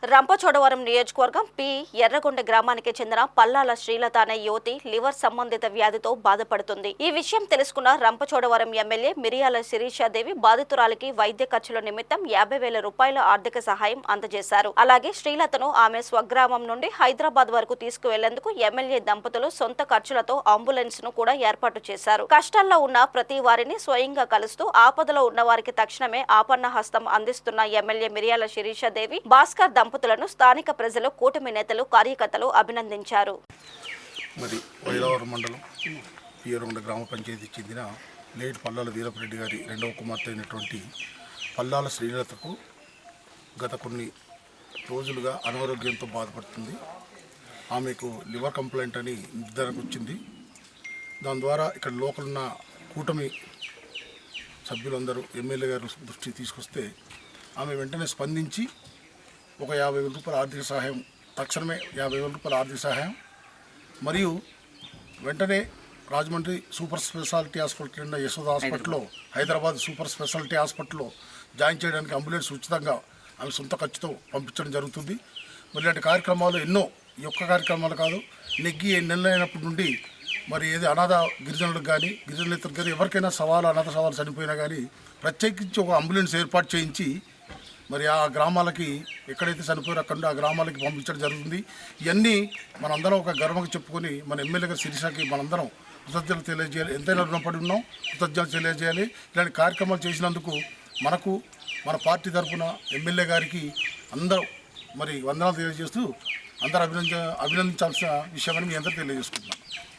రంపచోడవరం నియోజకవర్గం పి ఎర్రగొండ గ్రామానికి చెందిన పల్లాల శ్రీలత అనే యువతి లివర్ సంబంధిత వ్యాధితో బాధపడుతుంది. ఈ విషయం తెలుసుకున్న రంపచోడవరం ఎమ్మెల్యే మిరియాల శిరీషాదేవి బాధితురాలికి వైద్య ఖర్చుల నిమిత్తం 50,000 రూపాయల ఆర్థిక సహాయం అందజేశారు. అలాగే శ్రీలతను ఆమె స్వగ్రామం నుండి హైదరాబాద్ వరకు తీసుకువెళ్లేందుకు ఎమ్మెల్యే దంపతులు సొంత ఖర్చులతో అంబులెన్స్ ను కూడా ఏర్పాటు చేశారు. కష్టాల్లో ఉన్న ప్రతి వారిని స్వయంగా కలుస్తూ ఆపదలో ఉన్న వారికి తక్షణమే ఆపన్న హస్తం అందిస్తున్న ఎమ్మెల్యే మిరియాల శిరీషాదేవి భాస్కర్ దంపతులను స్థానిక ప్రజలు, కూటమి నేతలు, కార్యకర్తలు అభినందించారు. మరి వైరావరం మండలం ఎర్రగొండ గ్రామ పంచాయతీకి చెందిన లేట్ పల్లాల వీరపరెడ్డి గారి రెండవ కుమార్తె అయినటువంటి పల్లాల శ్రీలతకు గత కొన్ని రోజులుగా అనారోగ్యంతో బాధపడుతుంది. ఆమెకు లివర్ కంప్లైంట్ అని నిర్ధారణకు వచ్చింది. దాని ద్వారా ఇక్కడ లోకల్ ఉన్న కూటమి సభ్యులందరూ ఎమ్మెల్యే గారు దృష్టికి తీసుకొస్తే ఆమె వెంటనే స్పందించి ఒక 50,000 రూపాయల ఆర్థిక సహాయం, తక్షణమే 50,000 రూపాయల ఆర్థిక సహాయం మరియు వెంటనే రాజమండ్రి సూపర్ స్పెషాలిటీ హాస్పిటల్ ఉన్న యశోద హాస్పిటల్లో, హైదరాబాద్ సూపర్ స్పెషాలిటీ హాస్పిటల్లో జాయిన్ చేయడానికి అంబులెన్స్ ఉచితంగా ఆమె సొంత ఖర్చుతో పంపించడం జరుగుతుంది. మరి ఇలాంటి కార్యక్రమాలు ఎన్నో, ఈ ఒక్క కార్యక్రమాలు కాదు, నెగ్గి నెలలైనప్పటి నుండి మరి ఏది అనాథ గిరిజనులకు కానీ, గిరిజనులకు కానీ ఎవరికైనా అనాథ సవాలు చనిపోయినా కానీ ప్రత్యేకించి ఒక అంబులెన్స్ ఏర్పాటు చేయించి మరి ఆ గ్రామాలకి ఎక్కడైతే చనిపోయారో అక్కడ ఆ గ్రామాలకి పంపించడం జరుగుతుంది. ఇవన్నీ మనందరం ఒక గర్వంగా చెప్పుకొని మన ఎమ్మెల్యే గారి శిరీషకి మనందరం కృతజ్ఞతలు తెలియజేయాలి. ఎంతైనా రుణపడి ఉన్నాం, కృతజ్ఞతలు తెలియజేయాలి. ఇలాంటి కార్యక్రమాలు చేసినందుకు మనకు మన పార్టీ తరఫున ఎమ్మెల్యే గారికి అందరూ మరి వందనాలు తెలియజేస్తూ అందరూ అభినందించాల్సిన విషయమని మీ అందరూ తెలియజేసుకుంటున్నాం.